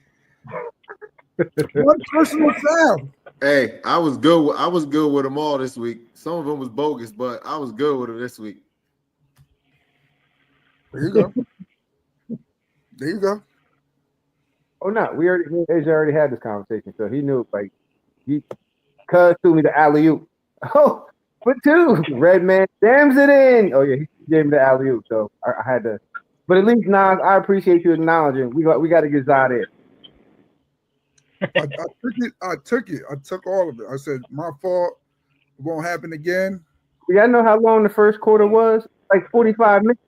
One personal foul. Hey, I was good with them all this week. Some of them was bogus, but I was good with them this week. There you go. Oh no, AJ already had this conversation, so he knew. Like Cuz threw me the alley oop. Oh, for 2, Red Man jams it in. Oh yeah, he gave me the alley oop, so I had to. But at least Nas, I appreciate you acknowledging. We got to get Zod in. I took it. I took all of it. I said, my fault. It won't happen again. Y'all know how long the first quarter was? Like 45 minutes.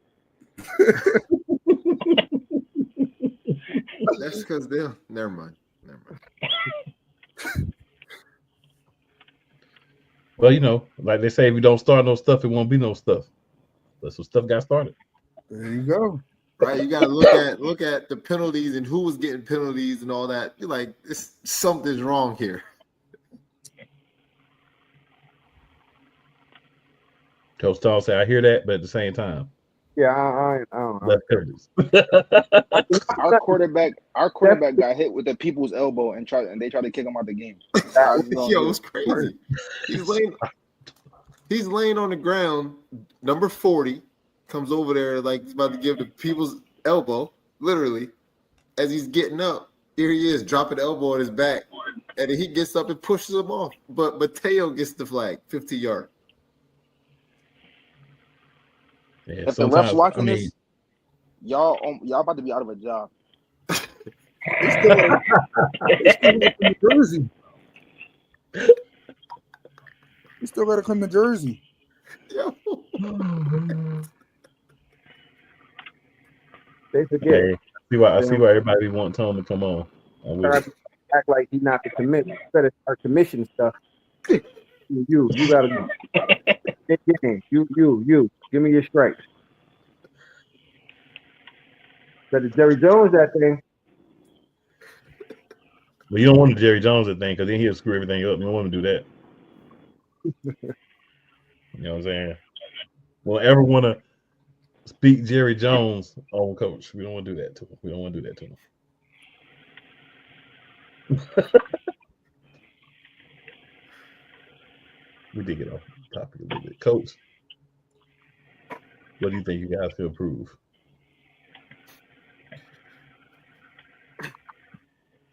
That's because they'll. Never mind. Well, you know, like they say, if you don't start no stuff, it won't be no stuff. But some stuff got started. There you go. Right, you gotta look at the penalties and who was getting penalties and all that. You're like, something's wrong here. Coach Tall said, "I hear that, but at the same time, yeah, I don't know. Left penalties." Our quarterback got hit with the people's elbow and they tried to kick him out the game. Yo, it was crazy. He's laying. He's laying on the ground. Number 40 comes over there like he's about to give the people's elbow, literally, as he's getting up. Here he is, dropping the elbow on his back. And then he gets up and pushes him off. But Mateo gets the flag, 50-yard. Yeah, If the refs watching I mean, this, y'all about to be out of a job. They still gotta come to Jersey. You still gotta come to Jersey. They forget. hey, I see why everybody wants Tone to come on. Act like he not the commission. Instead of our commission stuff. You gotta get game. You. Give me your stripes. Instead of Jerry Jones that thing. Well, you don't want the Jerry Jones thing because then he'll screw everything up. You don't want to do that. You know what I'm saying? We don't ever want to speak Jerry Jones on Coach. We don't want to do that to him. We don't want to do that to him. We did get off the topic a little bit. Coach, what do you think you guys can improve?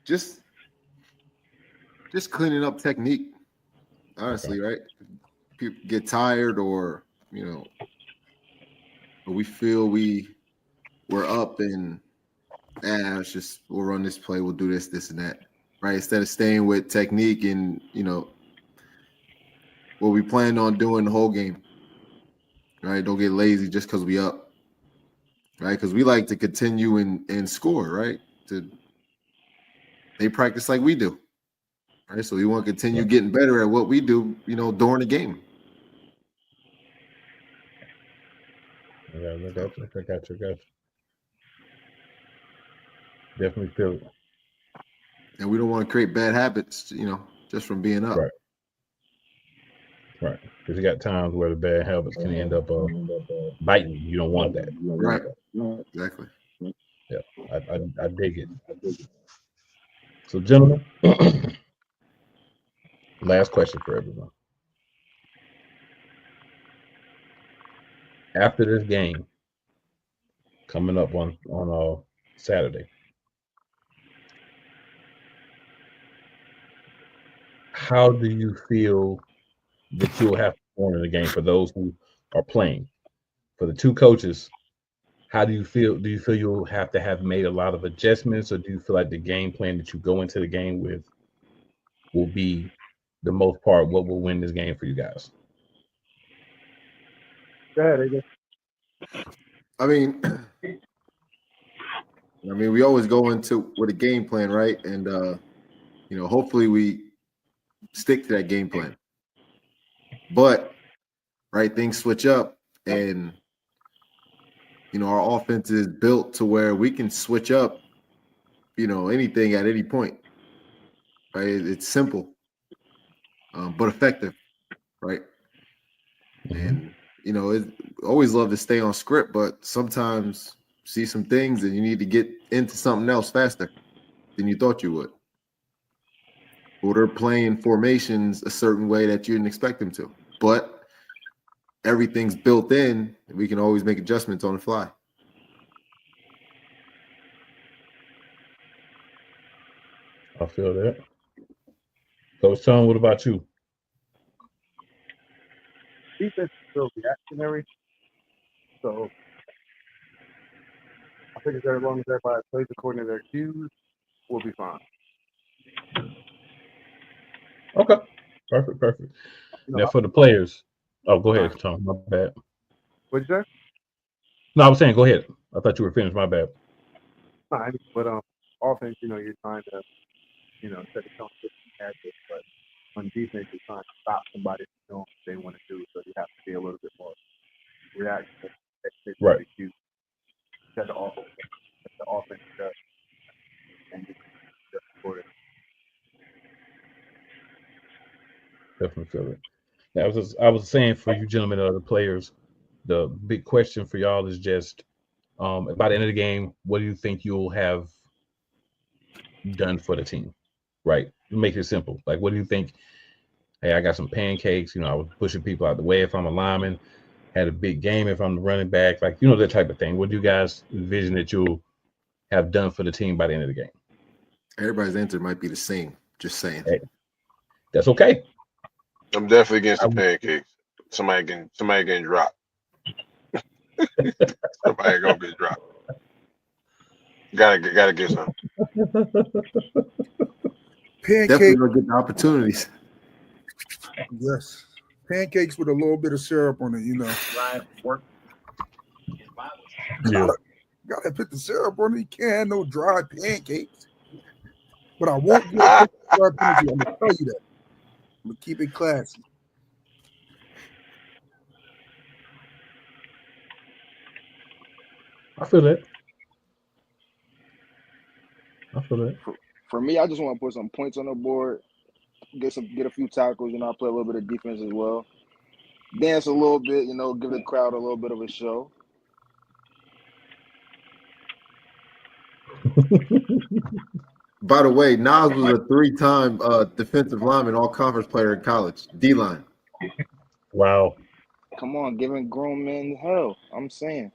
Just cleaning up technique, honestly, right? People get tired or, or we feel we're up and we'll run this play, we'll do this and that, right? Instead of staying with technique and, what we planned on doing the whole game, right? Don't get lazy just because we up, right? Because we like to continue and score, right? They practice like we do, right? So we want to continue getting better at what we do, during the game. Yeah, I got you. Definitely feel it. And we don't want to create bad habits, just from being up. Right. Because you got times where the bad habits can end up biting you. You don't want that. Right. Exactly. Yeah. I dig it. So, gentlemen, last question for everyone. After this game coming up on Saturday, how do you feel that you'll have to perform in the game for those who are playing? For the two coaches, how do you feel? Do you feel you'll have to have made a lot of adjustments, or do you feel like the game plan that you go into the game with will be the most part what will win this game for you guys? Go ahead, I mean, we always go into with a game plan, right? And hopefully we stick to that game plan. But right, things switch up, and our offense is built to where we can switch up, anything at any point. Right? It's simple, but effective, right? Mm-hmm. And always love to stay on script, but sometimes see some things and you need to get into something else faster than you thought you would. Or they're playing formations a certain way that you didn't expect them to. But everything's built in, and we can always make adjustments on the fly. I feel that. Coach Tom, what about you? Defense is real reactionary. So I think as long as everybody plays according to their cues, we'll be fine. Okay. Perfect. Now for the players. Oh, go ahead, Tom. My bad. What'd you say? No, I was saying go ahead. I thought you were finished. My bad. Fine. But offense, you're trying to, set the tone for the but on defense, you're trying to stop somebody from doing what they want to do. So you have to be a little bit more reactive. Right. That the offense does. And you just support it. Definitely feel it. Now, I was saying for you gentlemen and other players, the big question for y'all is just by the end of the game, what do you think you'll have done for the team? Right. Make it simple. Like, what do you think? hey, I got some pancakes. I was pushing people out the way if I'm a lineman. Had a big game if I'm the running back. Like, that type of thing. What do you guys envision that you'll have done for the team by the end of the game? Everybody's answer might be the same. Just saying. Hey, that's okay. I'm definitely against the pancakes. Somebody getting dropped. Somebody gonna get dropped. Gotta get some. Definitely gonna get the opportunities. Yes. Pancakes with a little bit of syrup on it, Yeah. Gotta put the syrup on it. You can't have no dry pancakes. But I won't get dry pancakes. I'm gonna tell you that. I'm gonna keep it classy. I feel that. For me, I just want to put some points on the board, get a few tackles. I play a little bit of defense as well. Dance a little bit, give the crowd a little bit of a show. By the way, Nas was a 3-time defensive lineman, all-conference player in college. D-line. Wow. Come on, giving grown men hell. I'm saying.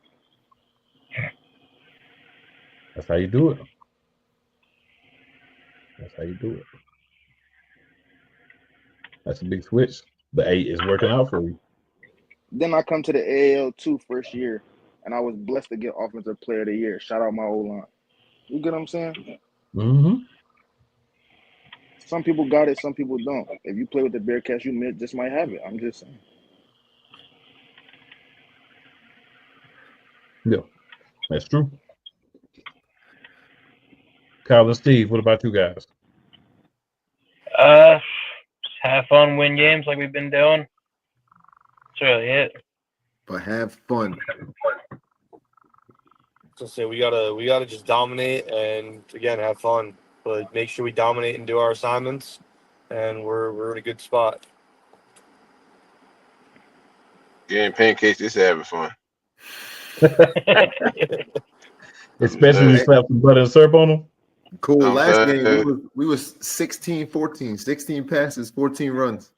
That's how you do it. That's a big switch. The 8 is working out for you. Then I come to the AL2 first year, and I was blessed to get Offensive Player of the Year. Shout out my O-line. You get what I'm saying? Mm-hmm. Some people got it, some people don't. If you play with the Bearcats, you just might have it. I'm just saying. Yeah, that's true. Kyle and Steve, what about you guys? Just have fun, win games like we've been doing. That's really it. But have fun. So say we gotta just dominate and again have fun, but make sure we dominate and do our assignments, and we're in a good spot. Getting pancakes is having fun. Especially when you slap some butter and syrup on them. Cool. Last game we was 16-14, 16 passes, 14 runs.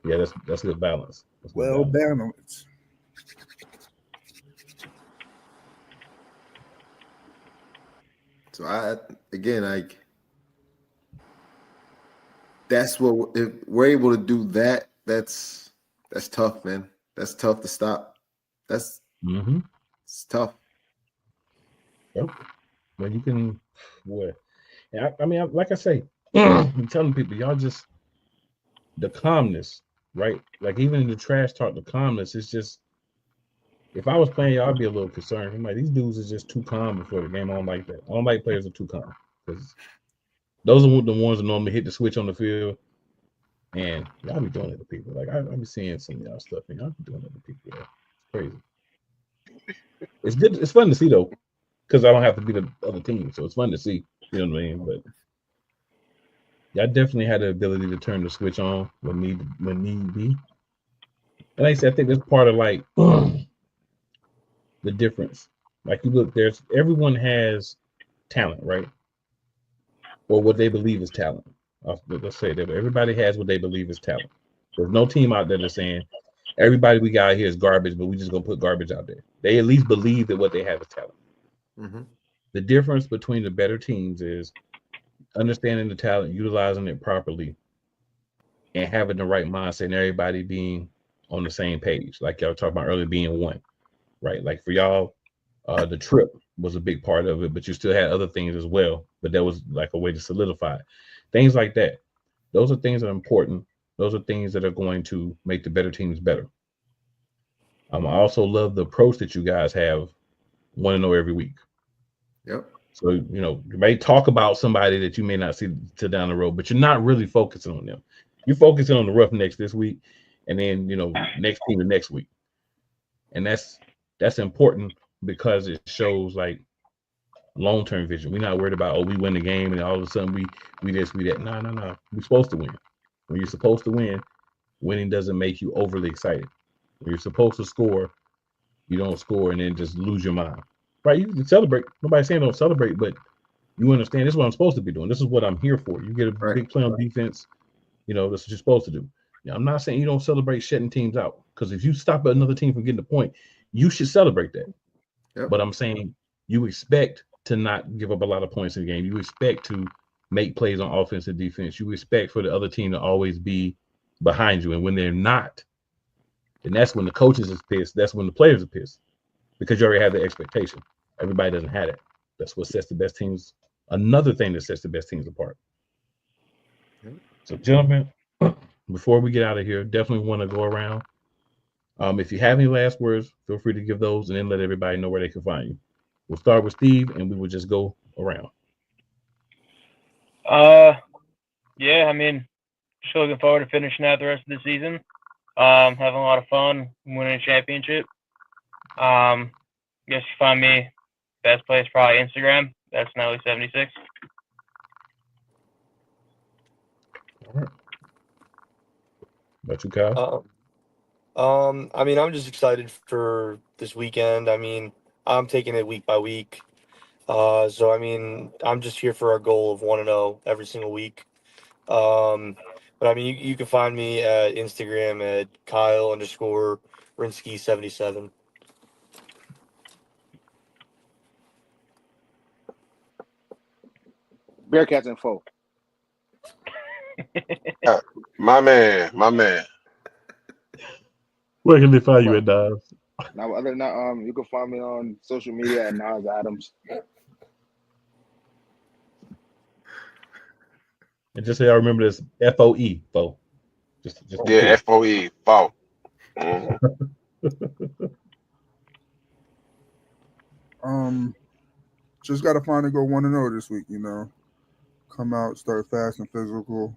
Yeah, that's good balance. Well balanced. So that's what if we're able to do that. That's tough, man. That's tough to stop. It's tough. Yep. Well, you can. Boy, I mean, like I say, I'm telling people, y'all just the calmness, right? Like even in the trash talk, the calmness is just. If I was playing y'all, I'd be a little concerned. I'm like, these dudes are just too calm before the game. I don't like that. I don't like players are too calm because those are the ones that normally hit the switch on the field. And y'all be doing it to people. Like I be seeing some of y'all stuff, and y'all be doing it to people. Yeah. It's crazy. It's good. It's fun to see though, because I don't have to be the other team, so it's fun to see. You know what I mean? But y'all definitely had the ability to turn the switch on when need be. And like I said, I think that's part of like the difference. Like you look, everyone has talent, right? Or what they believe is talent. Let's say that everybody has what they believe is talent. There's no team out there that's saying everybody we got here is garbage, but we just gonna put garbage out there. They at least believe that what they have is talent. Mm-hmm. The difference between the better teams is understanding the talent, utilizing it properly, and having the right mindset, and everybody being on the same page. Like y'all talked about earlier, being one, right? Like for y'all, the trip was a big part of it, but you still had other things as well. But that was like a way to solidify it. Things like that. Those are things that are important. Those are things that are going to make the better teams better. I also love the approach that you guys have. Want to know every week. Yep. So, you may talk about somebody that you may not see till down the road, but you're not really focusing on them. You're focusing on the Roughnecks this week, and then next team the next week. And that's important because it shows like long-term vision. We're not worried about we win the game and all of a sudden we this, we that. No. We're supposed to win. When you're supposed to win, winning doesn't make you overly excited. When you're supposed to score, you don't score and then just lose your mind. Right? You can celebrate. Nobody's saying don't celebrate, but you understand this is what I'm supposed to be doing. This is what I'm here for. You get a big play on defense. This is what you're supposed to do. I'm not saying you don't celebrate shutting teams out, because if you stop another team from getting a point, you should celebrate that. Yep. But I'm saying you expect to not give up a lot of points in the game. You expect to make plays on offense and defense. You expect for the other team to always be behind you. And when they're not, then that's when the coaches is pissed. That's when the players are pissed, because you already have the expectation. Everybody doesn't have it. That's what sets the best teams. Another thing that sets the best teams apart. So, gentlemen, before we get out of here, definitely want to go around. If you have any last words, feel free to give those, and then let everybody know where they can find you. We'll start with Steve, and we will just go around. Yeah, I mean, just looking forward to finishing out the rest of the season. Having a lot of fun, winning a championship. Guess you find me best place probably Instagram. That's Nelly76. All right. About you, Kyle? I mean, I'm just excited for this weekend. I mean, I'm taking it week by week. So I mean, I'm just here for our goal of 1-0 every single week. But I mean, you can find me at Instagram at Kyle_Rinsky77. Bearcats and foe. My man. Where can they find you at, Nas? Now, other than that, you can find me on social media at Nas Adams. And just say I remember this FOE, foe. Just Yeah, FOE, foe. Mm-hmm. Just got to find and go 1-0 this week, you know. Come out, start fast and physical,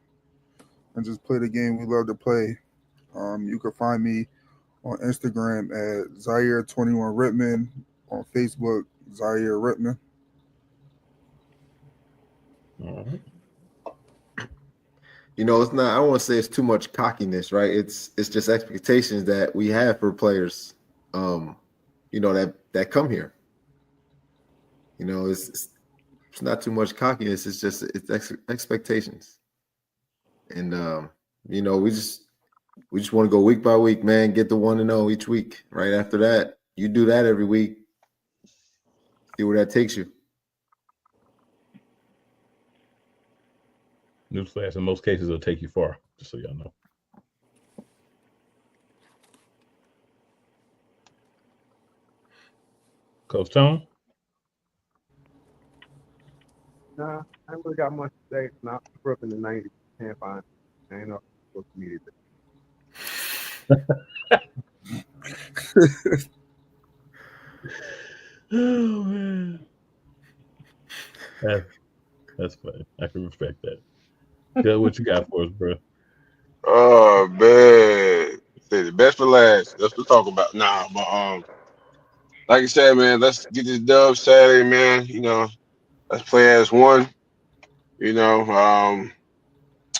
and just play the game we love to play. You can find me on Instagram at Zaire21Rittman, on Facebook, Zaire Rittman. All right. You know, it's not. I don't want to say it's too much cockiness, right? It's just expectations that we have for players, you know, that come here. You know, it's not too much cockiness. It's just expectations, and you know, we just want to go week by week, man. Get the 1-0 each week. Right after that, you do that every week. See where that takes you. Newsflash, in most cases, it'll take you far, just so y'all know. Coach Tone? Nah, I ain't really got much to say. Nah, I grew up in the 90s. Can't find it. Ain't no social media. Oh, man. That's funny. I can respect that. Good, what you got for us, bro? Oh man, say the best for last. That's what we're talking about. Nah, but like I said, man, let's get this dub Saturday, man. You know, let's play as one. You know,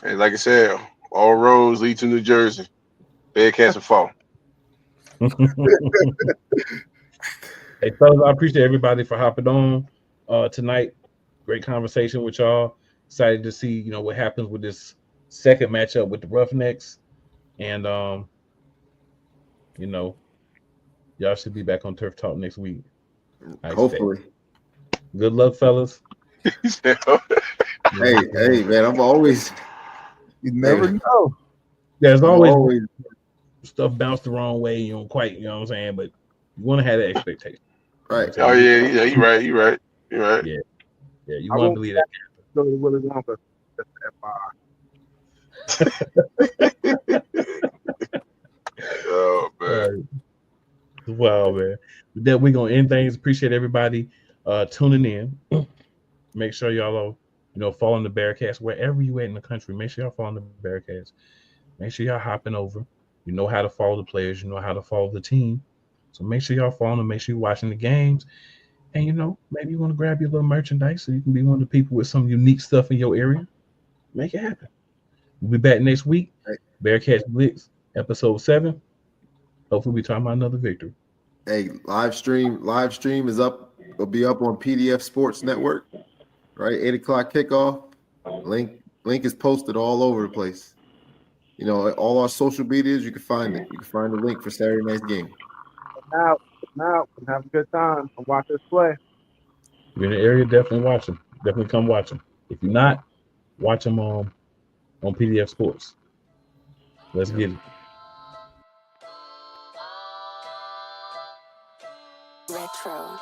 and like I said, all roads lead to New Jersey. Bearcats and fall. Hey, fellas, I appreciate everybody for hopping on tonight. Great conversation with y'all. Excited to see, you know, what happens with this second matchup with the Roughnecks. And, you know, y'all should be back on Turf Talk next week. Hopefully. Good luck, fellas. Hey, man, I'm always. You never know. There's always stuff bounced the wrong way. You don't quite, you know what I'm saying? But you want to have that expectation. Right. Oh, yeah, you're right. Yeah, you want to believe that. So it really won't, but oh, man. Wow, man. With that, we're going to end things. Appreciate everybody tuning in. Make sure y'all are, you know, following the Bearcats wherever you at in the country. Make sure y'all following the Bearcats. Make sure y'all hopping over. You know how to follow the players. You know how to follow the team. So make sure y'all following them. Make sure you're watching the games. And, you know, maybe you want to grab your little merchandise so you can be one of the people with some unique stuff in your area. Make it happen. We'll be back next week. Bearcats Blitz, episode 7. Hopefully we talking about another victory. Hey, live stream is up. It'll be up on PDF Sports Network, right? 8 o'clock kickoff. Link is posted all over the place. you know, all our social medias, you can find it. You can find the link for Saturday night's game. Come out, and have a good time and watch us play. If you're in the area, definitely watch them. Definitely come watch them. If you're not, watch them on PDF Sports. Let's get it. Retro.